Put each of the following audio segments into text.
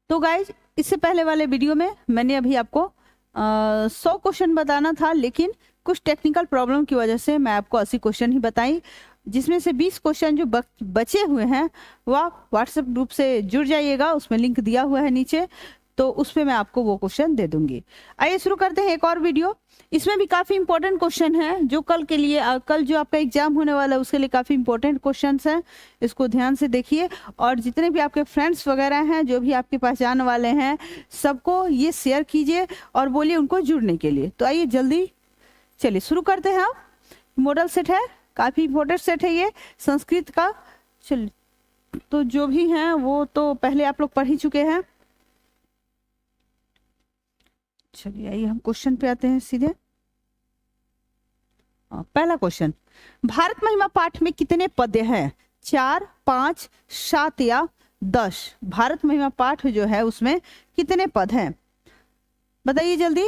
तो गाइज इससे पहले वाले वीडियो में मैंने अभी आपको 100 क्वेश्चन बताना था, लेकिन कुछ टेक्निकल प्रॉब्लम की वजह से मैं आपको 80 क्वेश्चन ही बताई, जिसमें से 20 क्वेश्चन जो बचे हुए हैं वो आप व्हाट्सएप ग्रुप से जुड़ जाइएगा, उसमें लिंक दिया हुआ है नीचे, तो उस पर मैं आपको वो क्वेश्चन दे दूंगी। आइए शुरू करते हैं एक और वीडियो। इसमें भी काफ़ी इंपॉर्टेंट क्वेश्चन है जो कल के लिए, कल जो आपका एग्जाम होने वाला है उसके लिए काफ़ी इंपॉर्टेंट क्वेश्चंस हैं। इसको ध्यान से देखिए और जितने भी आपके फ्रेंड्स वगैरह हैं, जो भी आपके पहचान वाले हैं, सबको ये शेयर कीजिए और बोलिए उनको जुड़ने के लिए। तो आइए जल्दी चलिए शुरू करते हैं। हम मॉडल सेट है, काफ़ी इंपॉर्टेंट सेट है ये संस्कृत का। चलिए, तो जो भी हैं वो तो पहले आप लोग पढ़ ही चुके हैं। चलिए आइए हम क्वेश्चन पे आते हैं सीधे। पहला क्वेश्चन, भारत महिमा पाठ में कितने पद्य हैं? 4, 5, 7 या 10? भारत महिमा पाठ जो है उसमें कितने पद हैं, बताइए जल्दी।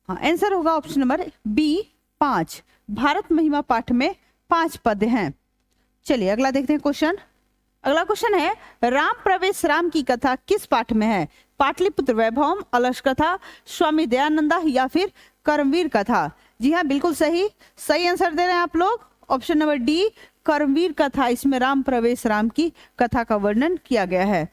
हाँ, आंसर होगा ऑप्शन नंबर बी 5। भारत महिमा पाठ में 5 पद हैं। चलिए अगला देखते हैं क्वेश्चन। अगला क्वेश्चन है, राम प्रवेश राम की कथा किस पाठ में है? पाटलिपुत्र वैभवम, अलस कथा, स्वामी दयानंदा या फिर कर्मवीर कथा? जी हाँ, बिल्कुल सही आंसर दे रहे हैं आप लोग। ऑप्शन नंबर डी कर्मवीर कथा, इसमें राम प्रवेश राम की कथा का वर्णन किया गया है।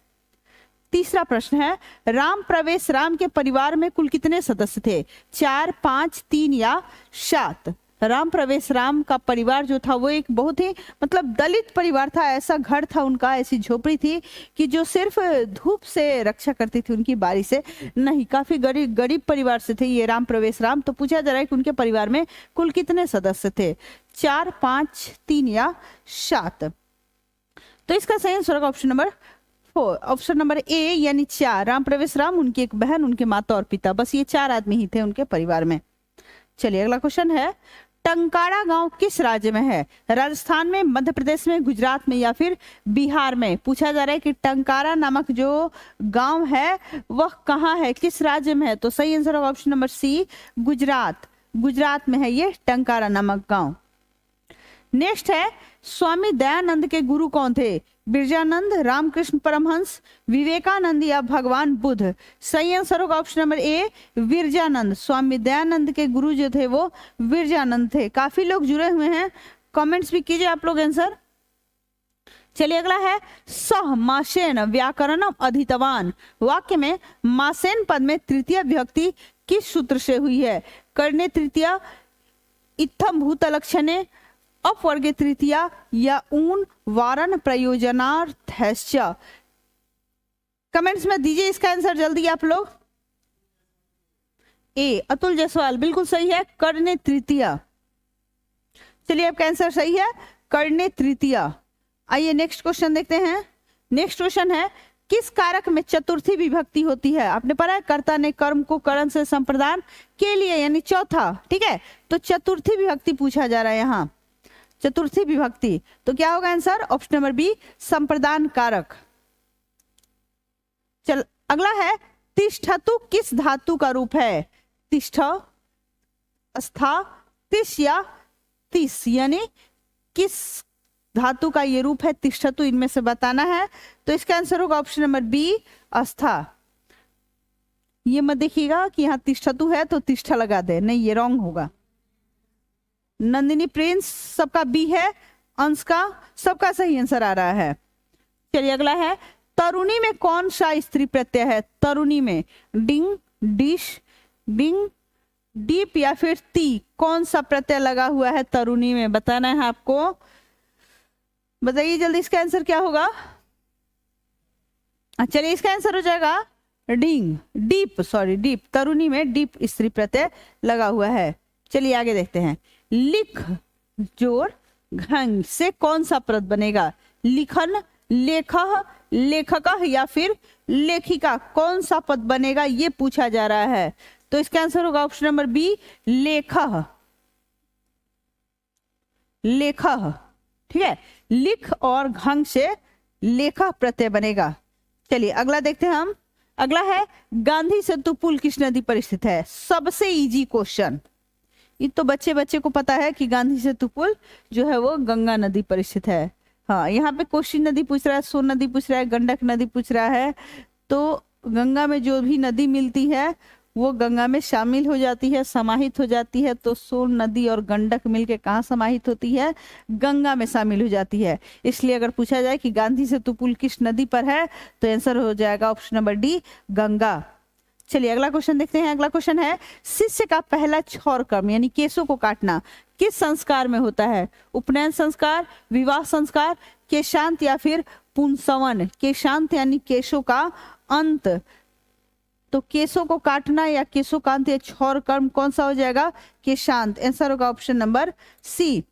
तीसरा प्रश्न है, राम प्रवेश राम के परिवार में कुल कितने सदस्य थे? 4, 5, 3 या 7? राम प्रवेश राम का परिवार जो था वो एक बहुत ही मतलब दलित परिवार था। ऐसा घर था उनका, ऐसी झोपड़ी थी कि जो सिर्फ धूप से रक्षा करती थी, उनकी बारी से नहीं। काफी गरीब परिवार से थे ये राम प्रवेश राम। तो पूछा जा रहा है कि उनके परिवार में कुल कितने सदस्य थे? 4, 5, 3 या 7? तो इसका सही आंसर होगा option number 4, option number A यानी 4। राम प्रवेश राम, उनकी एक बहन, उनके माता और पिता, बस ये 4 आदमी ही थे उनके परिवार में। चलिए अगला क्वेश्चन है, टंकारा गांव किस राज्य में है? राजस्थान में, मध्य प्रदेश में, गुजरात में या फिर बिहार में? पूछा जा रहा है कि टंकारा नामक जो गांव है वह कहाँ है, किस राज्य में है? तो सही आंसर होगा option number C Gujarat. Gujarat में है ये टंकारा नामक गांव। नेक्स्ट है, स्वामी दयानंद के गुरु कौन थे? बिरजानंद, रामकृष्ण परमहंस, विवेकानंद या भगवान बुद्ध? सही आंसर होगा option number A Virjanand. Swami Dayanand के गुरु जो थे वो विरजानंद थे। काफी लोग जुड़े हुए हैं, कमेंट्स भी कीजिए आप लोग आंसर। चलिए अगला है, सह मासेन व्याकरणम अधितवान, वाक्य में मासेन पद में तृतीय विभक्ति किस सूत्र से हुई है? करने तृतीया, इत्थम भूतलक्षणे, अपवर्गे तृतीया या ऊन वारण प्रयोजनार्थश्च? कमेंट्स में दीजिए इसका आंसर जल्दी आप लोग। ए अतुल जायसवाल बिल्कुल सही है, करने तृतीया। चलिए आपका आंसर सही है, करने तृतीया। आइए नेक्स्ट क्वेश्चन देखते हैं। नेक्स्ट क्वेश्चन है, किस कारक में चतुर्थी विभक्ति होती है? आपने पढ़ा है कर्ता ने कर्म को करण से संप्रदान के लिए यानी चौथा, ठीक है। तो चतुर्थी विभक्ति पूछा जा रहा है यहाँ, चतुर्थी विभक्ति। तो क्या होगा आंसर? ऑप्शन नंबर बी संप्रदान कारक। चल अगला है, तिष्ठतु किस धातु का रूप है? तिष्ठ, स्था, तिस या तिस, यानी किस धातु का ये रूप है तिष्ठतु, इनमें से बताना है। तो इसका आंसर होगा ऑप्शन नंबर बी अस्था। ये मत देखिएगा कि यहाँ तिष्ठतु है तो तिष्ठा लगा दे, नहीं, ये रॉन्ग होगा। नंदिनी प्रिंस सबका बी है, अंश का सबका सही आंसर आ रहा है। चलिए अगला है, तरुणी में कौन सा स्त्री प्रत्यय है? तरुणी में डिंग, डिश, डिंग, डीप या फिर ती, कौन सा प्रत्यय लगा हुआ है तरुणी में? बताना है आपको, बताइए जल्दी इसका आंसर क्या होगा। चलिए इसका आंसर हो जाएगा डिंग, डीप, सॉरी डीप। तरुणी में डीप स्त्री प्रत्यय लगा हुआ है। चलिए आगे देखते हैं, लिख जोड़ घंग से कौन सा पद बनेगा? लिखन, लेखक, लेखक या फिर लेखिका, कौन सा पद बनेगा ये पूछा जा रहा है। तो इसका आंसर होगा ऑप्शन नंबर बी लेखक, लेखक, ठीक है। लिख और घंग से लेखक प्रत्यय बनेगा। चलिए अगला देखते हैं हम। अगला है, गांधी सेतु पुल किस नदी पर स्थित है? सबसे इजी क्वेश्चन, ये तो बच्चे को पता है कि गांधी सेतु पुल जो है वो गंगा नदी पर स्थित है। हाँ, यहाँ पे कोसी नदी पूछ रहा है, सोन नदी पूछ रहा है, गंडक नदी पूछ रहा है। तो गंगा में जो भी नदी मिलती है वो गंगा में शामिल हो जाती है, समाहित हो जाती है। तो सोन नदी और गंडक मिलके कहाँ समाहित होती है? गंगा में शामिल हो जाती है। इसलिए अगर पूछा जाए कि गांधी सेतु पुल किस नदी पर है, तो आंसर हो जाएगा ऑप्शन नंबर डी, गंगा। चलिए अगला क्वेश्चन देखते हैं। अगला क्वेश्चन है, शिष्य का पहला क्षौर कर्म यानी केशों को काटना किस संस्कार में होता है? उपनयन संस्कार, विवाह संस्कार, केशांत या फिर पुंसवन? केशांत यानी केशों का अंत। तो केशों को काटना या केशों का अंत या क्षौर कर्म कौन सा हो जाएगा? केशांत। आंसर होगा ऑप्शन नंबर सी।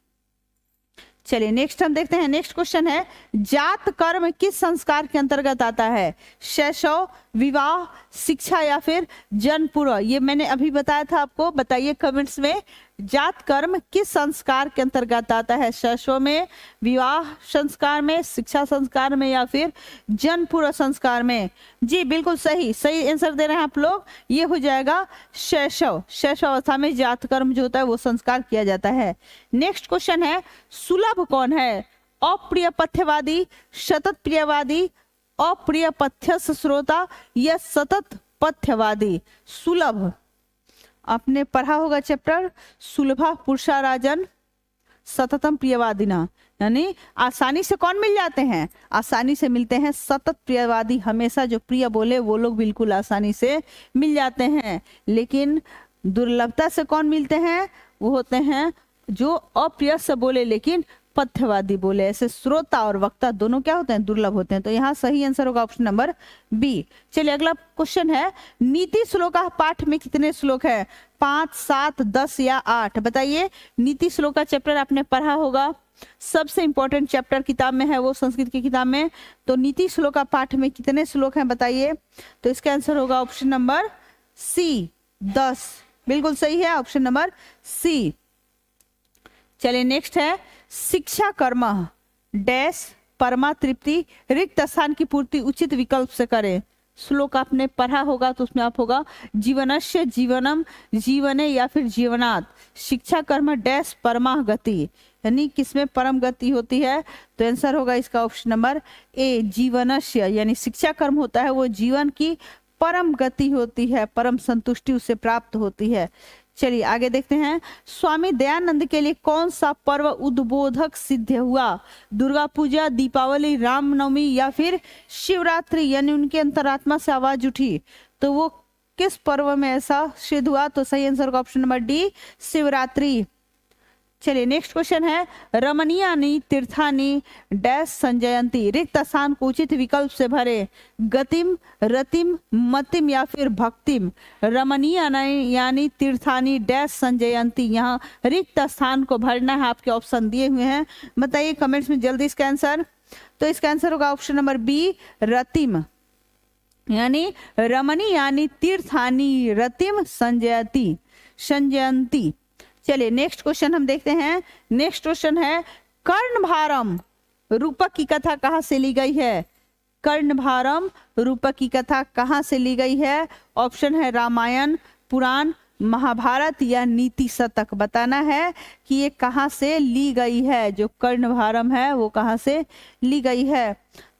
चलिए नेक्स्ट हम देखते हैं। नेक्स्ट क्वेश्चन है, जात कर्म किस संस्कार के अंतर्गत आता है? शैशव, विवाह, शिक्षा या फिर जन्मपूर्व? ये मैंने अभी बताया था आपको, बताइए कमेंट्स में जात कर्म किस संस्कार के अंतर्गत आता है? शैशव में, विवाह संस्कार में, शिक्षा संस्कार में या फिर जन्मपूर्व संस्कार में? जी बिल्कुल सही, सही आंसर दे रहे हैं आप लोग। ये हो जाएगा शैशव। शैशव अवस्था में जात कर्म जो होता है वो संस्कार किया जाता है। नेक्स्ट क्वेश्चन है, सुलभ कौन है? अप्रिय पथ्यवादी, सतत प्रियवादी, अप्रिय पथ्यस्थ श्रोता या सतत पथ्यवादी? सुलभ आपने पढ़ा होगा चैप्टर सुलभा पुरुषा राजन सततम प्रियवादिना, यानी आसानी से कौन मिल जाते हैं? आसानी से मिलते हैं सतत प्रियवादी। हमेशा जो प्रिय बोले वो लोग बिल्कुल आसानी से मिल जाते हैं। लेकिन दुर्लभता से कौन मिलते हैं? वो होते हैं जो अप्रिय से बोले लेकिन पथ्यवादी बोले। ऐसे श्रोता और वक्ता दोनों क्या होते हैं? दुर्लभ होते हैं। तो यहाँ सही आंसर होगा ऑप्शन नंबर बी। चलिए अगला क्वेश्चन है, नीति श्लोका पाठ में कितने श्लोक है? 5, 7, 10 या 8? बताइए। नीति श्लोका चैप्टर आपने पढ़ा होगा, सबसे इंपॉर्टेंट चैप्टर किताब में है वो, संस्कृत की किताब में। तो नीति श्लोका पाठ में कितने श्लोक हैं बताइए? तो इसका आंसर होगा ऑप्शन नंबर सी, 10। बिल्कुल सही है, ऑप्शन नंबर सी। चलिए नेक्स्ट है, शिक्षा कर्म डैश परमा तृप्ति रिक्त स्थान की पूर्ति उचित विकल्प से करें। श्लोक आपने पढ़ा होगा तो उसमें आप होगा जीवनस्य जीवनम जीवने या फिर जीवनात् शिक्षा कर्म डैश परमा गति, यानी किसमें परम गति होती है? तो आंसर होगा इसका ऑप्शन नंबर ए, जीवनस्य, यानी शिक्षा कर्म होता है वो जीवन की परम गति होती है, परम संतुष्टि उससे प्राप्त होती है। चलिए आगे देखते हैं, स्वामी दयानंद के लिए कौन सा पर्व उद्बोधक सिद्ध हुआ? दुर्गा पूजा, दीपावली, रामनवमी या फिर शिवरात्रि? यानी उनके अंतरात्मा से आवाज उठी तो वो किस पर्व में ऐसा सिद्ध हुआ? तो सही आंसर का ऑप्शन नंबर डी, शिवरात्रि। चलिए नेक्स्ट क्वेश्चन है, रमणीयानि तीर्थानि डैश संजयंती रिक्त स्थान को उचित विकल्प से भरे। गतिम, रतिम, मतिम या फिर भक्तिम? रमणीयानि यानी तीर्थानि डैश संजयंती, यहाँ रिक्त स्थान को भरना है। आपके ऑप्शन दिए हुए हैं, बताइए कमेंट्स में जल्दी इसका आंसर। तो इसका आंसर होगा ऑप्शन नंबर बी, रतिम, यानी रमणीयानि तीर्थानि रतिम संजयती संजयंती। चलिए नेक्स्ट क्वेश्चन हम देखते हैं। नेक्स्ट क्वेश्चन है, कर्णभारम रूपक की कथा कहाँ से ली गई है? कर्णभारम रूपक की कथा कहाँ से ली गई है? ऑप्शन है रामायण, पुराण, महाभारत या नीति शतक। बताना है कि ये कहाँ से ली गई है, जो कर्णभारम है वो कहाँ से ली गई है।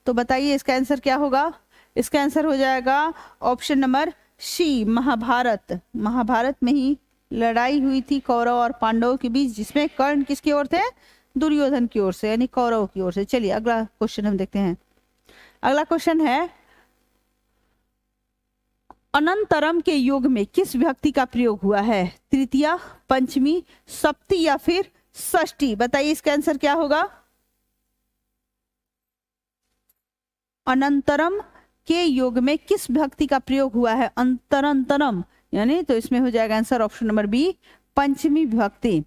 तो बताइए इसका आंसर क्या होगा? इसका आंसर हो जाएगा option number C, Mahabharat. Mahabharat में ही लड़ाई हुई थी कौरव और पांडवों के बीच, जिसमें कर्ण किसकी ओर थे? दुर्योधन की ओर से, यानी कौरव की ओर से। चलिए अगला क्वेश्चन हम देखते हैं। अगला क्वेश्चन है, अनंतरम के योग में किस विभक्ति का प्रयोग हुआ है? तृतीया, पंचमी, सप्ती या फिर षष्ठी? बताइए इसका आंसर क्या होगा? अनंतरम के योग में किस विभक्ति का प्रयोग हुआ है? अंतरंतरम, यानी तो इसमें हो जाएगा आंसर ऑप्शन नंबर बी, पंचमी विभक्ति।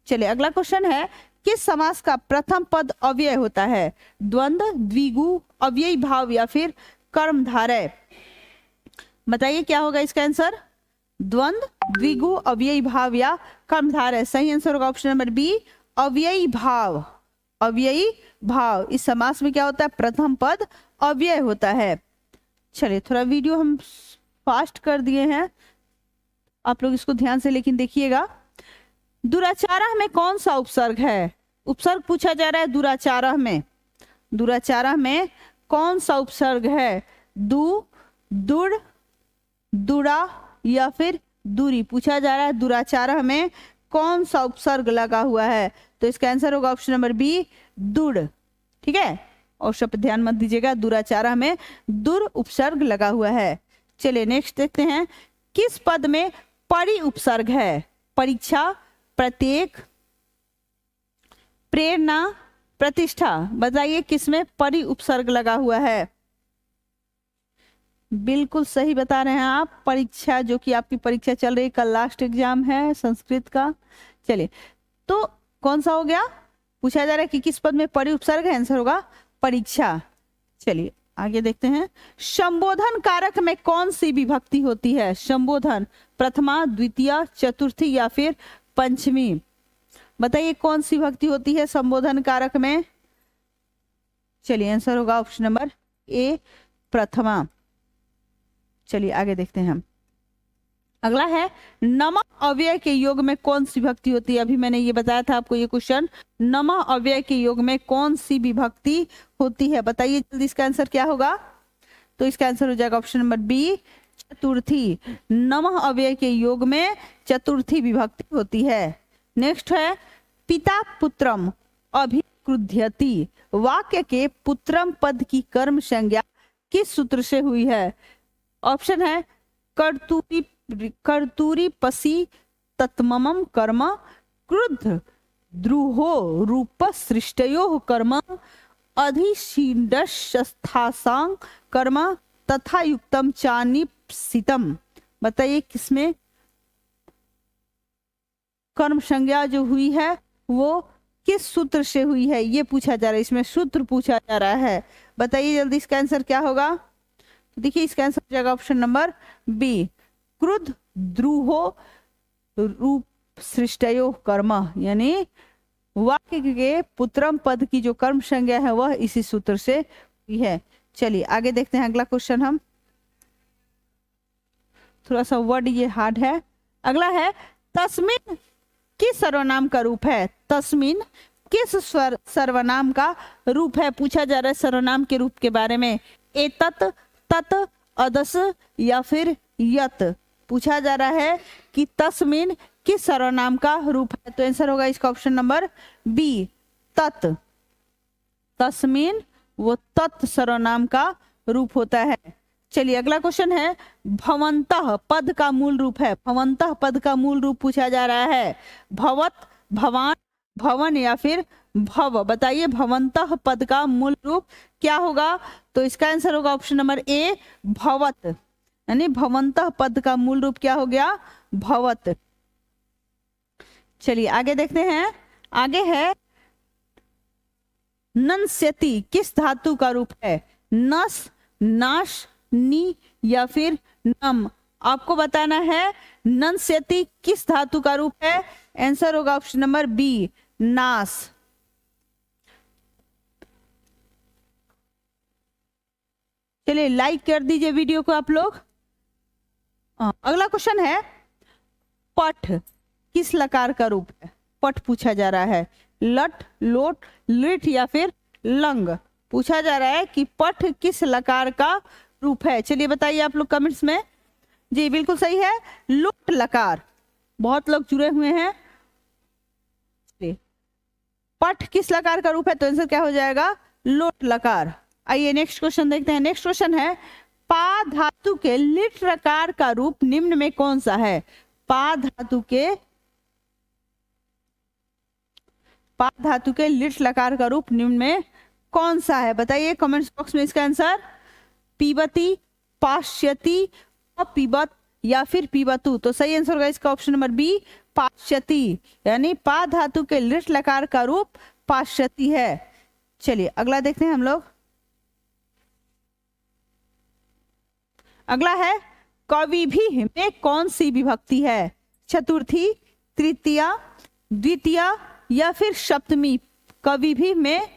चलिए अगला क्वेश्चन है, किस समास का प्रथम पद अव्यय होता है? द्वंद्व, द्विगु, अव्ययी भाव या फिर कर्मधारय? बताइए क्या होगा इसका आंसर? द्वंद्व, द्विगु, अव्ययी भाव या कर्मधारय? सही आंसर होगा ऑप्शन नंबर बी, अव्ययी भाव। अव्ययी भाव इस समास में क्या होता है? प्रथम पद अव्यय होता है। चलिए थोड़ा वीडियो हम फास्ट कर दिए हैं, आप लोग इसको ध्यान से लेकिन देखिएगा। दुराचारः में कौन सा उपसर्ग है? उपसर्ग पूछा जा रहा है दुराचारः में। दुराचारा में कौन सा उपसर्ग है? दु, दुड़, दुड़ा या फिर दूरी। पूछा जा रहा है दुराचारा में कौन सा उपसर्ग लगा हुआ है, तो इसका आंसर होगा ऑप्शन नंबर बी, दुड़। ठीक है, और शब्द ध्यान मत दीजिएगा, दुराचारा में दुर उपसर्ग लगा हुआ है। चलिए नेक्स्ट देखते हैं, किस पद में परि उपसर्ग है? परीक्षा, प्रत्येक, प्रेरणा, प्रतिष्ठा। बताइए किसमें परि उपसर्ग लगा हुआ है? बिल्कुल सही बता रहे हैं आप, परीक्षा, जो कि आपकी परीक्षा चल रही है, कल लास्ट एग्जाम है संस्कृत का। चलिए, तो कौन सा हो गया? पूछा जा रहा है कि किस पद में परि उपसर्ग है, आंसर होगा परीक्षा। चलिए आगे देखते हैं, संबोधन कारक में कौन सी विभक्ति होती है? संबोधन, प्रथमा, द्वितीय, चतुर्थी या फिर पंचमी। बताइए कौन सी विभक्ति होती है संबोधन कारक में? चलिए आंसर होगा ऑप्शन नंबर ए, प्रथमा। चलिए आगे देखते हैं हम, अगला है नम अव्यय के योग में कौन सी विभक्ति होती है? अभी मैंने ये बताया था आपको ये क्वेश्चन, नम अव्यय के योग में कौन सी विभक्ति होती है? बताइए जल्दी, इसका आंसर क्या होगा? तो इसका आंसर हो जाएगा ऑप्शन नंबर बी, चतुर्थी। नम अव्यय के योग में चतुर्थी विभक्ति होती है। नेक्स्ट है, पिता पुत्रम अभिक्रुध्यति। वाक्य के पुत्रम पद की कर्म संज्ञा किस सूत्र से हुई है? ऑप्शन है कर्तूरी पसी तत्मम कर्म, क्रुद्ध द्रुहो रूप सृष्टयो कर्म, अधिशीडस्थासां कर्म, तथा युक्तम चानिप्सितम। बताइए किसमें कर्म संज्ञा जो हुई है वो किस सूत्र से हुई है? ये पूछा जा रहा है, इसमें सूत्र पूछा जा रहा है। बताइए जल्दी, इसका आंसर क्या होगा? देखिए इसका आंसर हो जाएगा ऑप्शन नंबर बी, क्रुद्ध द्रुहो रूप सृष्टयो कर्म, यानी वाक्य के पुत्रम पद की जो कर्म संज्ञा है वह इसी सूत्र से हुई है। चलिए आगे देखते हैं अगला क्वेश्चन हम, थोड़ा सा वर्ड ये हार्ड है। अगला है, तस्मिन किस सर्वनाम का रूप है? तस्मिन किस सर्वनाम का रूप है? पूछा जा रहा है सर्वनाम के रूप के बारे में। एतत, तत, अदस या फिर यत। पूछा जा रहा है कि तस्मिन किस सर्वनाम का रूप है, तो आंसर होगा इसका ऑप्शन नंबर बी, तत्। तस्मिन वो तत् सर्वनाम का रूप होता है। चलिए अगला क्वेश्चन है, भवंतः पद का मूल रूप है। भवंतः पद का मूल रूप पूछा जा रहा है। भवत, भवान, भवन या फिर भव। बताइए भवंतः पद का मूल रूप क्या होगा? तो इसका आंसर होगा ऑप्शन नंबर ए, भवत। यानी भवंतः पद का मूल रूप क्या हो गया? भवत। चलिए आगे देखते हैं, आगे है नंस्यति किस धातु का रूप है? नस, नाश, नी या फिर नम। आपको बताना है नंस्यति किस धातु का रूप है? आंसर होगा ऑप्शन नंबर बी, नास। चलिए लाइक कर दीजिए वीडियो को आप लोग। अगला क्वेश्चन है, पठ किस लकार का रूप है? पठ पूछा जा रहा है। लट, लोट, लिट या फिर लंग। पूछा जा रहा है कि पठ किस लकार का रूप है? चलिए बताइए आप लोग कमेंट्स में। जी बिल्कुल सही है, लोट लकार। बहुत लोग जुड़े हुए हैं। पठ किस लकार का रूप है? तो आंसर क्या हो जाएगा? लोट लकार। आइए नेक्स्ट क्वेश्चन देखते हैं। नेक्स्ट क्वेश्चन है, पा धातु के लिट लकार का रूप निम्न में कौन सा है? पा धातु के लिट लकार का रूप निम्न में कौन सा है? बताइए कमेंट्स बॉक्स में इसका आंसर। पीबती, पाश्यति, अपीबत या फिर पीबतु। तो सही आंसर होगा इसका ऑप्शन नंबर बी, पाश्यति। यानी पा धातु के लिट लकार का रूप पाश्यति है। चलिए अगला देखते हैं हम लोग। अगला है, कविभिः में कौन सी विभक्ति है? चतुर्थी, तृतीया, द्वितीय या फिर सप्तमी। कविभिः में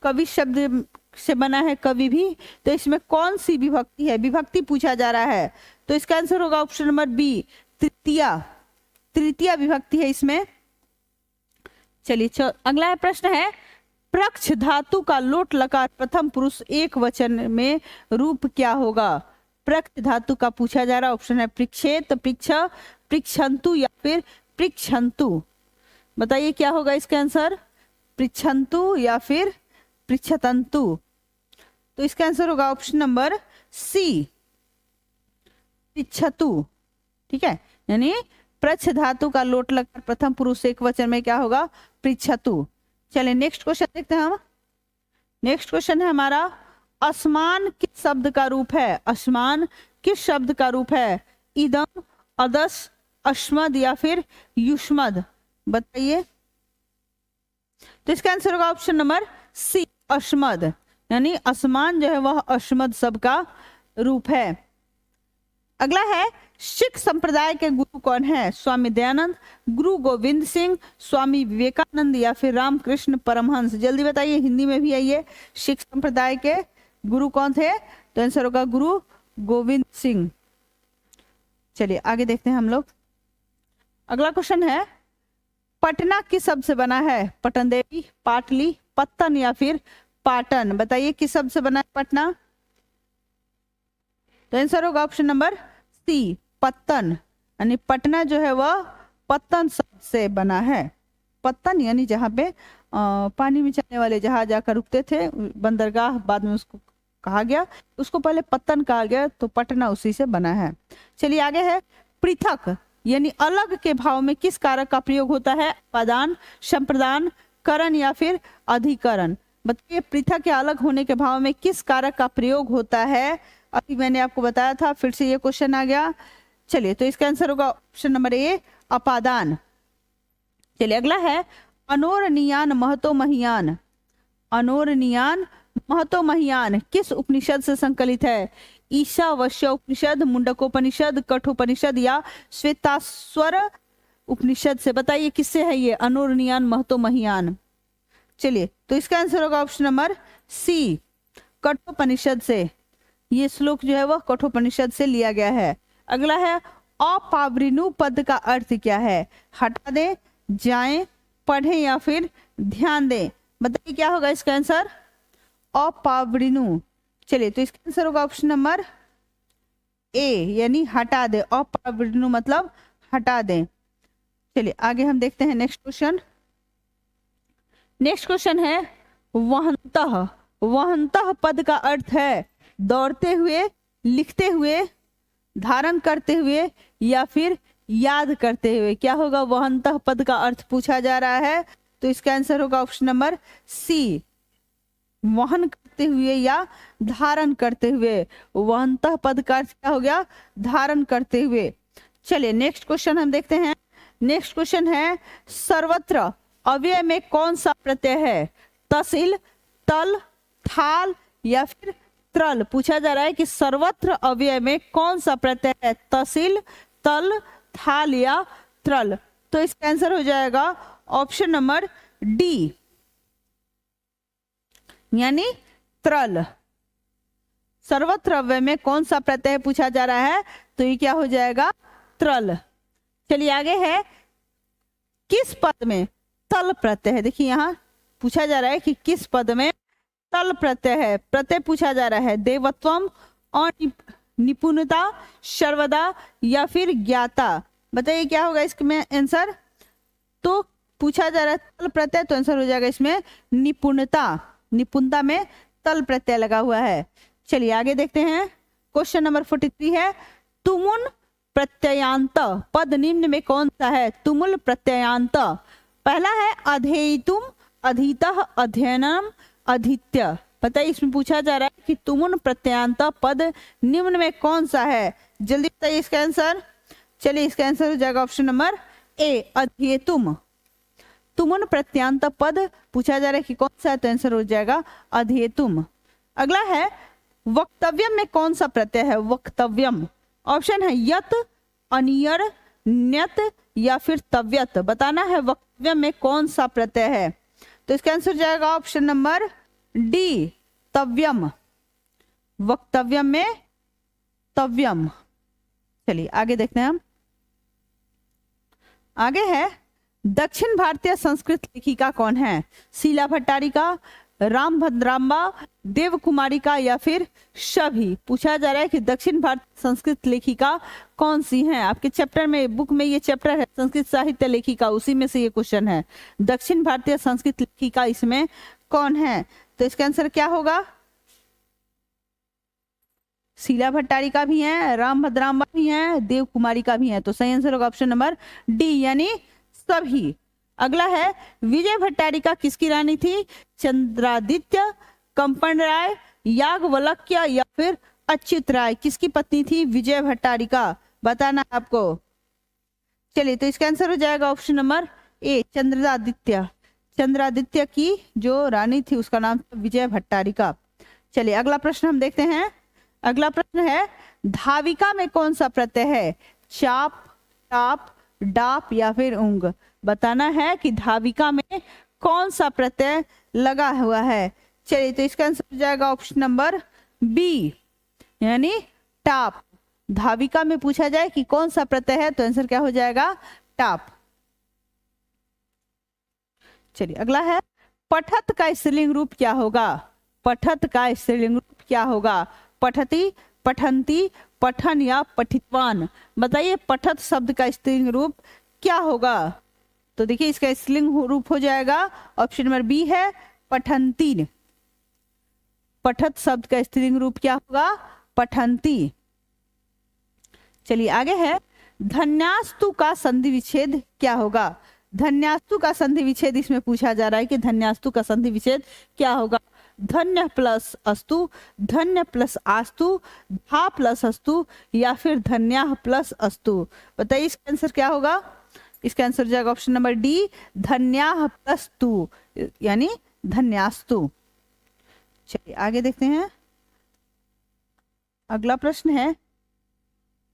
कवि शब्द से बना है कविभिः, तो इसमें कौन सी विभक्ति है? विभक्ति पूछा जा रहा है, तो इसका आंसर होगा ऑप्शन नंबर बी, तृतीया। तृतीया विभक्ति है इसमें। चलिए अगला प्रश्न है, प्रक्ष धातु का लोट लकार प्रथम पुरुष एक वचन में रूप क्या होगा? प्रक्ष धातु का पूछा जा रहा, ऑप्शन है पृक्षेत, पृक्ष, पृक्षन्तु या फिर पृक्षन्तु। बताइए क्या होगा इसका आंसर? पृक्षन्तु या फिर पृक्षतंतु। तो इसका आंसर होगा ऑप्शन नंबर सी, पृक्षतु। ठीक है, यानी प्रच्छ धातु का लोट लगकर प्रथम पुरुष एक वचन में क्या होगा? पृक्षतु। चलिए नेक्स्ट क्वेश्चन देखते हैं हम। नेक्स्ट क्वेश्चन है हमारा, असमान किस शब्द का रूप है? असमान किस शब्द का रूप है? इदम, अदस, अस्मद या फिर युष्मद? बताइए। तो इसका आंसर होगा ऑप्शन नंबर सी, अस्मद। यानी असमान जो है वह अस्मद शब्द का रूप है। अगला है, सिख संप्रदाय के गुरु कौन है? स्वामी दयानंद, गुरु गोविंद सिंह, स्वामी विवेकानंद या फिर रामकृष्ण परमहंस? जल्दी बताइए, हिंदी में भी आइए। सिख संप्रदाय के गुरु कौन थे? तो आंसर होगा गुरु गोविंद सिंह। चलिए आगे देखते हैं हम लोग। अगला क्वेश्चन है, पटना किस शब्द से बना है? पटन देवी, पाटली, पत्तन या फिर पाटन? बताइए किस शब्द से बना है पटना? तो आंसर होगा ऑप्शन नंबर सी, पत्तन। यानी पटना जो है वह पत्तन शब्द से बना है। पत्तन यानी जहाँ पे पानी में चलने वाले जहाज आकर रुकते थे, बंदरगाह बाद में उसको कहा गया, उसको पहले पत्तन कहा गया, तो पटना उसी से बना है। चलिए आगे है, पृथक यानी अलग के भाव में किस कारक का प्रयोग होता है? अपादान, संप्रदान, करण या फिर अधिकरण? बताइए पृथक या अलग होने के भाव में किस कारक का प्रयोग होता है? अभी मैंने आपको बताया था, फिर से ये क्वेश्चन आ गया। चलिए तो इसका आंसर होगा ऑप्शन नंबर ए, अपादान। चलिए अगला है, अनोरनियान महतो महियान। अनोरनियान महतो महियान किस उपनिषद से संकलित है? ईशावास्य उपनिषद, मुंडकोपनिषद, कठोपनिषद या श्वेताश्वर उपनिषद से? बताइए किससे है ये अनोरनियान महतो महियान? चलिए तो इसका आंसर होगा ऑप्शन नंबर सी, कठोपनिषद से। ये श्लोक जो है वह कठोपनिषद से लिया गया है। अगला है, अपावृणु पद का अर्थ क्या है? हटा दें, जाएं, पढ़ें या फिर ध्यान दें? बताइए क्या होगा इसका आंसर? अपावृणु। चलिए तो इसका आंसर होगा ऑप्शन नंबर ए, यानी हटा दे। अपावृणु मतलब हटा दें। चलिए आगे हम देखते हैं नेक्स्ट क्वेश्चन। नेक्स्ट क्वेश्चन है, वहंतः। वहंतः पद का अर्थ है दौड़ते हुए, लिखते हुए, धारण करते हुए या फिर याद करते हुए? क्या होगा वहंतः पद का अर्थ पूछा जा रहा है? तो इसका आंसर होगा ऑप्शन नंबर सी, वहन करते हुए या धारण करते हुए। वहंतः पद का अर्थ क्या हो गया? धारण करते हुए। चलिए नेक्स्ट क्वेश्चन हम देखते हैं। नेक्स्ट क्वेश्चन है, सर्वत्र अव्यय में कौन सा प्रत्यय है? तसिल, तल, थाल या फिर त्रल? पूछा जा रहा है कि सर्वत्र अव्यय में कौन सा प्रत्यय है? तसिल, तल, थाल या त्रल? तो इसका आंसर हो जाएगा ऑप्शन नंबर डी, यानी त्रल। सर्वत्र अव्यय में कौन सा प्रत्यय पूछा जा रहा है? तो ये क्या हो जाएगा? त्रल। चलिए आगे है, किस पद में तल प्रत्यय है? देखिए यहाँ पूछा जा रहा है कि किस पद में तल प्रत्यय है। प्रत्यय पूछा जा रहा है देवत्वम और निपुणता, सर्वदा या फिर ज्ञाता? बताइए क्या होगा इसमें आंसर? तो पूछा जा रहा है तल प्रत्यय, तो आंसर हो जाएगा इसमें निपुणता। निपुणता में तल प्रत्यय लगा हुआ है। चलिए आगे देखते हैं। क्वेश्चन नंबर 43 है, तुमुन प्रत्ययांत पद निम्न में कौन सा है? तुमुल प्रत्ययांत। पहला है अधेयितुम, अधीतः, अध्ययनम, अधीत्य। बताइए इसमें पूछा जा रहा है कि तुमुन प्रत्ययांत पद निम्न में कौन सा है? जल्दी बताइए इसका आंसर। चलिए इसका आंसर हो जाएगा ऑप्शन नंबर ए, अध्येतुम। तुमुन प्रत्यांत पद पूछा जा रहा है कि कौन सा है? तो आंसर हो जाएगा अध्येतुम। अगला है, वक्तव्यम में कौन सा प्रत्यय है? वक्तव्यम। ऑप्शन है यत, अनियर, न्यत या फिर तव्यत? बताना है वक्तव्यम में कौन सा प्रत्यय है। तो इसका आंसर हो जाएगा ऑप्शन नंबर डी, तव्यम। वक्तव्यम में तव्यम। चलिए आगे देखते हैं हम। आगे है, दक्षिण भारतीय संस्कृत लेखिका कौन है? शीला भट्टारिका, राम भद्राम्बा, देव कुमारिका या फिर सभी? पूछा जा रहा है कि दक्षिण भारतीय संस्कृत लेखिका कौन सी हैं। आपके चैप्टर में, बुक में ये चैप्टर है संस्कृत साहित्य लेखिका, उसी में से ये क्वेश्चन है। दक्षिण भारतीय संस्कृत लेखिका इसमें कौन है? तो इसका आंसर क्या होगा? शीला भट्टारिका भी हैं, राम भद्राम्बा भी हैं, देव कुमारिका भी हैं। तो सही आंसर होगा ऑप्शन नंबर डी, यानी सभी। अगला है, विजय भट्टारिका किसकी रानी थी? चंद्रादित्य, कंपन राय, याज्ञवल्क्य या फिर अच्युत राय? किसकी पत्नी थी विजय भट्टारिका? बताना आपको। चलिए, तो इसका आंसर हो जाएगा option number A, Chandraditya. Chandraditya की जो रानी थी उसका नाम था विजय भट्टारिका। चलिए, अगला प्रश्न हम देखते हैं। अगला प्रश्न है, धाविका में कौन सा प्रत्यय है? चाप, टाप, डाप या फिर उंग? बताना है कि धाविका में कौन सा प्रत्यय लगा हुआ है। चलिए, तो इसका आंसर हो जाएगा ऑप्शन नंबर बी, यानी टाप। धाविका में पूछा जाए कि कौन सा प्रत्यय है तो आंसर क्या हो जाएगा? टाप। चलिए, अगला है, पठत का स्त्रीलिंग रूप क्या होगा? पठत का स्त्रीलिंग रूप क्या होगा? पठती, पठंती, पठन या पठितवान? बताइए, पठत शब्द का स्त्रीलिंग रूप क्या होगा? तो देखिए, इसका स्त्रीलिंग रूप हो जाएगा ऑप्शन नंबर बी है, पठंती। पठत शब्द का स्त्रीलिंग रूप क्या होगा? पठंती। चलिए, आगे है, धन्यास्तु का संधि विच्छेद क्या होगा? धन्यास्तु का संधि विच्छेद इसमें पूछा जा रहा है कि धन्यास्तु का संधि विच्छेद क्या होगा? धन्य प्लस अस्तु, धन्य प्लस आस्तु, धा प्लस अस्तु या फिर धन्या प्लस अस्तु? बताइए, इसका आंसर क्या होगा? इसका आंसर हो जाएगा ऑप्शन नंबर डी, धन्या प्लस तु, यानी धन्यास्तु। चलिए, आगे देखते हैं। अगला प्रश्न है,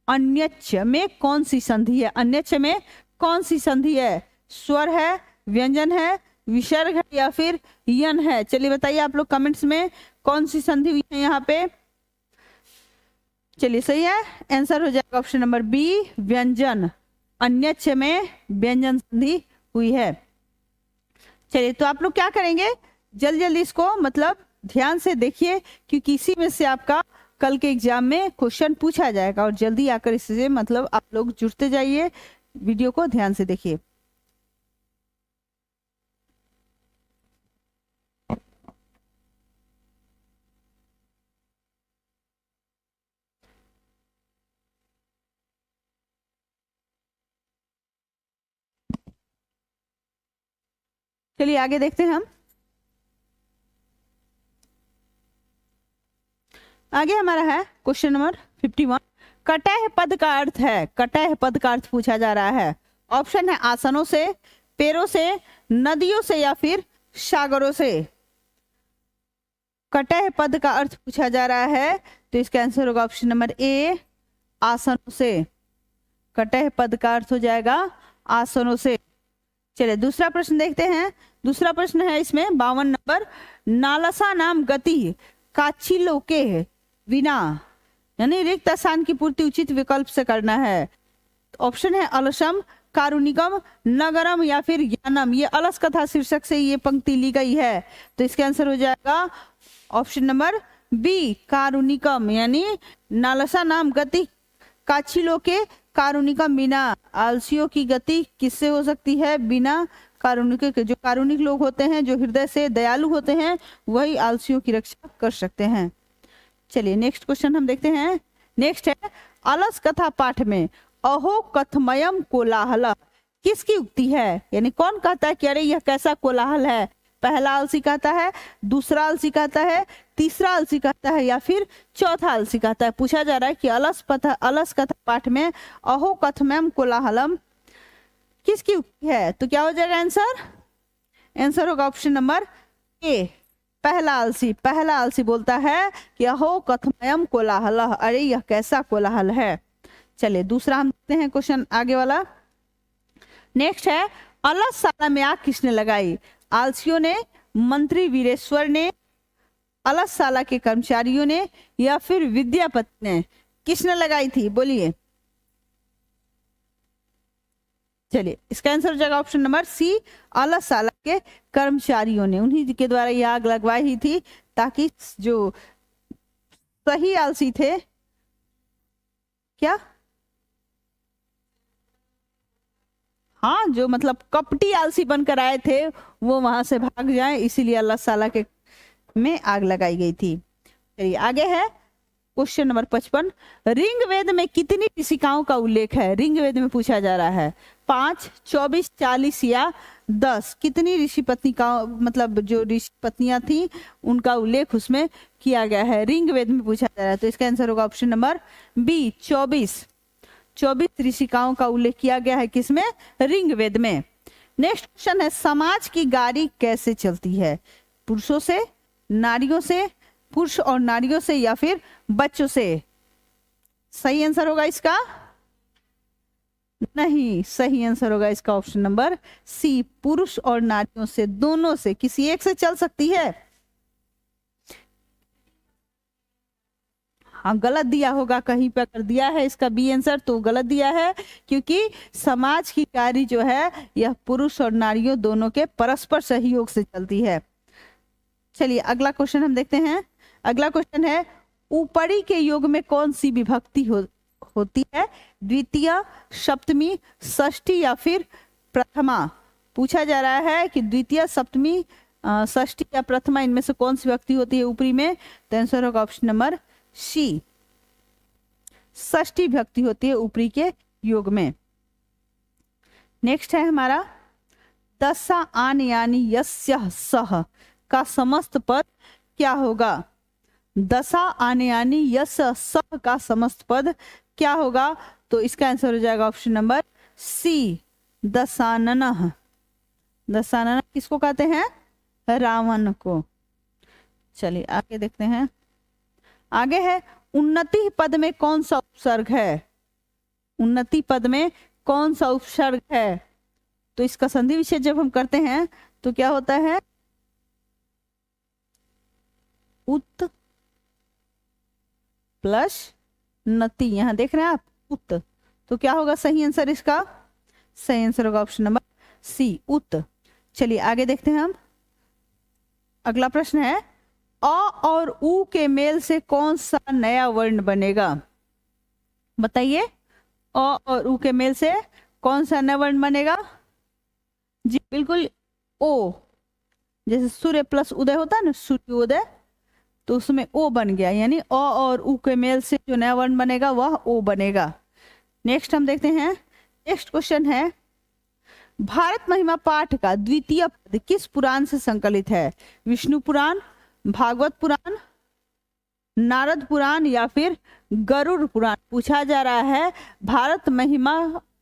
अन्यच्च में कौन सी संधि है? अन्यच्च में कौन सी संधि है? स्वर है, व्यंजन है, विसर्ग है या फिर यन है? चलिए, बताइए आप लोग कमेंट्स में कौन सी संधि हुई है यहाँ पे। चलिए, सही है, आंसर हो जाएगा ऑप्शन नंबर बी, व्यंजन। अन्यच्च में व्यंजन संधि हुई है। चलिए, तो आप लोग क्या करेंगे, जल्दी जल्दी इसको मतलब ध्यान से देखिए, क्योंकि इसी में से आपका कल के एग्जाम में क्वेश्चन पूछा जाएगा, और जल्दी आकर इससे मतलब आप लोग जुड़ते जाइए। वीडियो को ध्यान से देखिए। चलिए, आगे देखते हैं हम। आगे हमारा है क्वेश्चन नंबर 51। कटह पद का अर्थ है, कटह पद का अर्थ पूछा जा रहा है। ऑप्शन है आसनों से, पेड़ों से, नदियों से या फिर सागरों से? कटह पद का अर्थ पूछा जा रहा है, तो इसका आंसर होगा ऑप्शन नंबर ए, आसनों से। कटह पद का अर्थ हो जाएगा आसनों से। चलिए, दूसरा प्रश्न देखते हैं। दूसरा प्रश्न है इसमें 52 नंबर, नालसा नाम गति काचिलो के बिना, यानी रिक्त स्थान की पूर्ति उचित विकल्प से करना है। ऑप्शन है अलसम, कारुणिकम, नगरम या फिर ज्ञानम? ये अलस कथा शीर्षक से ये पंक्ति ली गई है, तो इसका आंसर हो जाएगा ऑप्शन नंबर बी, कारुणिकम, यानी नालसा नाम गति काचिलो के कारुणिकम। बिना आलसियों की गति किससे हो सकती है? बिना कारुणिक के। जो कारुणिक लोग होते हैं, जो हृदय से दयालु होते हैं, वही आलसियों की रक्षा कर सकते हैं। चलिए, नेक्स्ट क्वेश्चन हम देखते हैं। नेक्स्ट है, अलस कथा पाठ में अहो कथमयम कोलाहल किसकी उक्ति है? यानी कौन कहता है कि अरे यह कैसा कोलाहल है? पहला आलसी कहता है, दूसरा आलसी कहता है, तीसरा आलसी कहता है या फिर चौथा आलसी कहता है? पूछा जा रहा है कि अलस कथा पाठ में अहो कथमयम कोलाहलम किसकी उक्ति है? तो क्या हो जाएगा आंसर? आंसर होगा ऑप्शन नंबर ए, पहला आलसी। पहला आलसी बोलता है कि अहो कथमयम कोलाहल, अरे यह कैसा कोलाहल है। चलिए, दूसरा हम देखते हैं क्वेश्चन आगे वाला। नेक्स्ट है, अलसशाला में आग किसने लगाई? आलसियों ने, मंत्री वीरेश्वर ने, अलसशाला के कर्मचारियों ने या फिर विद्यापति ने? किसने लगाई थी? बोलिए। चलिए इसका आंसर हो जाएगा ऑप्शन नंबर सी, अल्लाह साला के कर्मचारियों ने, उन्हीं के द्वारा ये आग लगवाई ही थी ताकि जो सही आलसी थे, क्या, हाँ, जो मतलब कपटी आलसी बनकर आए थे वो वहां से भाग जाएं, इसीलिए अल्लाह साला के में आग लगाई गई थी। चलिए आगे है क्वेश्चन नंबर 55, ऋग्वेद में कितनी ऋषिकाओं का उल्लेख है? ऋग्वेद में पूछा जा रहा है 5, 24, 40 या 10, कितनी ऋषि पत्नी का मतलब जो ऋषि पत्नियां थी उनका उल्लेख उसमें किया गया है, ऋग्वेद में पूछा जा रहा है। तो इसका आंसर होगा ऑप्शन नंबर बी, 24 ऋषिकाओं का उल्लेख किया गया है किसमें? ऋग्वेद में। नेक्स्ट क्वेश्चन है, समाज की गाड़ी कैसे चलती है? पुरुषों से, नारियों से, पुरुष और नारियों से या फिर बच्चों से? सही आंसर होगा इसका, नहीं, सही आंसर होगा इसका ऑप्शन नंबर सी, पुरुष और नारियों से, दोनों से, किसी एक से चल सकती है। हाँ, गलत दिया होगा कहीं पे, अगर दिया है इसका बी आंसर तो गलत दिया है, क्योंकि समाज की गाड़ी जो है यह पुरुष और नारियों दोनों के परस्पर सहयोग से चलती है। चलिए अगला क्वेश्चन हम देखते हैं। अगला क्वेश्चन है, ऊपरी के योग में कौन सी विभक्ति होती है? द्वितीय, सप्तमी, षष्ठी या फिर प्रथमा? पूछा जा रहा है कि द्वितीय, सप्तमी, षष्ठी या प्रथमा, इनमें से कौन सी विभक्ति होती है ऊपरी में? तो आंसर होगा ऑप्शन नंबर सी, षष्ठी विभक्ति होती है ऊपरी के योग में। नेक्स्ट है हमारा, दशा आन यानी यस्य सह का समस्त पद क्या होगा? दशा आने यानी यस सह का समस्त पद क्या होगा? तो इसका आंसर हो जाएगा option number C, Dashanan. Dashanan किसको कहते हैं? रावण को। चलिए आगे देखते हैं। आगे है, उन्नति पद में कौन सा उपसर्ग है? उन्नति पद में कौन सा उपसर्ग है? तो इसका संधि विच्छेद जब हम करते हैं तो क्या होता है? उत प्लस नति, यहां देख रहे हैं आप, उत, तो क्या होगा सही आंसर इसका? सही आंसर होगा ऑप्शन नंबर सी, उत। चलिए आगे देखते हैं हम। अगला प्रश्न है, अ और उ के मेल से कौन सा नया वर्ण बनेगा? बताइए, अ और उ के मेल से कौन सा नया वर्ण बनेगा? जी बिल्कुल, ओ, जैसे सूर्य प्लस उदय होता है ना, सूर्योदय, तो उसमें ओ बन गया, यानी अ और उ के मेल से जो नया वर्ण बनेगा वह ओ बनेगा। नेक्स्ट हम देखते हैं। नेक्स्ट क्वेश्चन है, भारत महिमा पाठ का द्वितीय पद किस पुराण से संकलित है? विष्णु पुराण, भागवत पुराण, नारद पुराण या फिर गरुड़ पुराण? पूछा जा रहा है भारत महिमा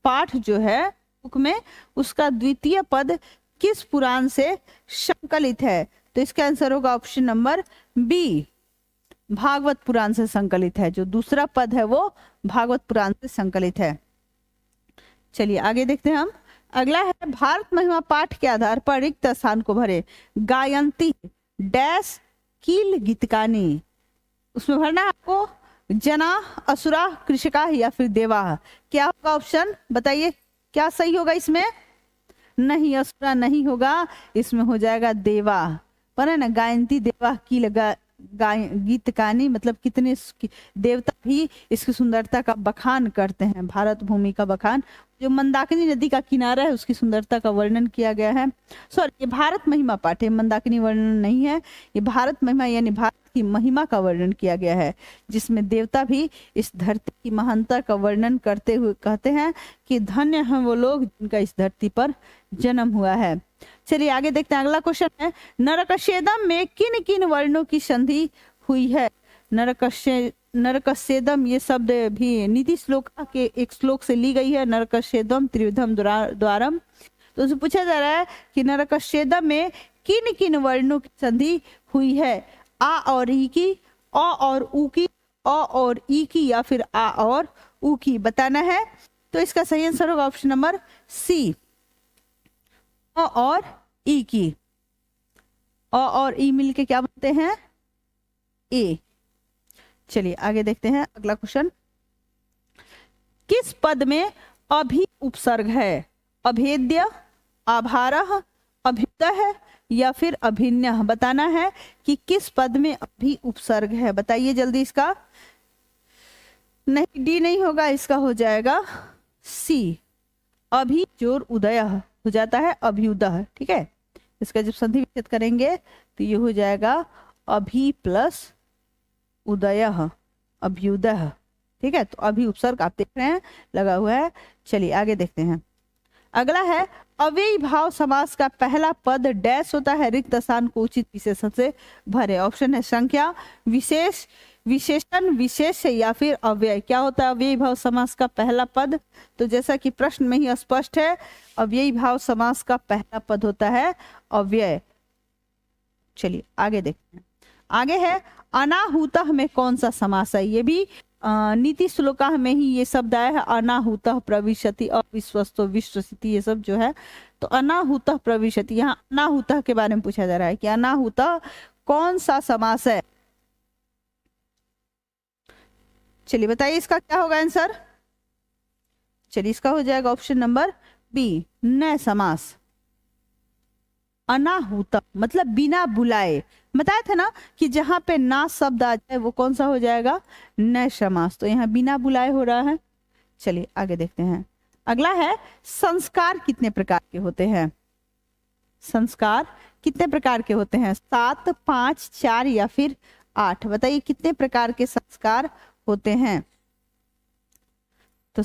पाठ जो है बुक में, उसका द्वितीय पद किस पुराण से संकलित है? तो इसका आंसर होगा ऑप्शन नंबर बी, भागवत पुराण से संकलित है। जो दूसरा पद है वो भागवत पुराण से संकलित है। चलिए आगे देखते हैं हम। अगला है, भारत महिमा पाठ के आधार पर रिक्त स्थान को भरे। गायंती डैश कील गीतकानी, उसमें भरना है आपको जना, असुरा, कृषका या फिर देवा। क्या होगा ऑप्शन, बताइए क्या सही होगा इसमें? नहीं, असुरा नहीं होगा, इसमें हो जाएगा देवा। पर है ना, गायंती देवा की लगा गीत कहानी, मतलब कितने देवता भी इसकी सुंदरता का बखान करते हैं, भारत भूमि का बखान। जो मंदाकिनी नदी का किनारा है उसकी सुंदरता का वर्णन किया गया है। सॉरी, ये भारत महिमा पाठ है, मंदाकिनी वर्णन नहीं है। ये भारत महिमा यानी भारत की महिमा का वर्णन किया गया है, जिसमें देवता भी इस धरती की महानता का वर्णन करते हुए कहते हैं कि धन्य हैं वो लोग जिनका इस धरती पर जन्म हुआ है। चलिए आगे देखते हैं। अगला क्वेश्चन है, नरकस्येदम में किन किन वर्णों की संधि हुई है? नरकस्येदम ये शब्द भी नीति श्लोक के एक श्लोक से ली गई है, नरकस्येदम त्रिविधम द्वारम। तो उससे पूछा जा रहा है कि नरकस्येदम में किन किन वर्णों की संधि हुई है? आ और ई की, अ और उ की, अ और ई की या फिर आ और उ की बताना है। तो इसका सही आंसर होगा ऑप्शन नंबर सी, अ और ई की। अ और ई मिलके क्या बनते हैं? ए। चलिए आगे देखते हैं अगला क्वेश्चन। किस पद में अभी उपसर्ग है? अभेद्य, आभारः, अभ्युदय या फिर अभिन्य। बताना है कि किस पद में अभी उपसर्ग है। बताइए जल्दी इसका। नहीं, डी नहीं होगा, इसका हो जाएगा सी, अभी जोर उदय हो जाता है अभ्युदय। ठीक है, इसका जब संधि विच्छेद करेंगे तो ये हो जाएगा अभी प्लस उदय, अभ्युदय। ठीक है, तो अभी उपसर्ग आप देख रहे हैं लगा हुआ है। चलिए आगे देखते हैं। अगला है अव्ययी भाव समास का पहला पद डैश होता है, रिक्त स्थान को उचित विशेषण से भरे। ऑप्शन है संख्या, विशेष, विशेषण, विशेष या फिर अव्यय। क्या होता है अव्ययी भाव समास का पहला पद? तो जैसा कि प्रश्न में ही स्पष्ट है, अव्ययी भाव समास का पहला पद होता है अव्यय। चलिए आगे देखते हैं। आगे है अनाहुतः में कौन सा समास है? ये भी नीति श्लोका में ही ये शब्द आया है, अनाहुतः प्रविशति, अविश्वस्तो विश्वसिति, ये सब जो है। तो अनाहुतः प्रविशति, यहाँ अनाहुतः के बारे में पूछा जा रहा है कि अनाहुतः कौन सा समास है। चलिए बताइए इसका क्या होगा आंसर। चलिए इसका हो जाएगा ऑप्शन नंबर बी, न समास। अनाहुत मतलब बिना बुलाए। बताया था ना कि जहां पे ना शब्द आ जाए वो कौन सा हो जाएगा, न समास। तो यहाँ बिना बुलाए हो रहा है। चलिए आगे देखते हैं। अगला है संस्कार कितने प्रकार के होते हैं? संस्कार कितने प्रकार के होते हैं? 7, 5, 4 या फिर 8। बताइए कितने प्रकार के संस्कार होते हैं? तो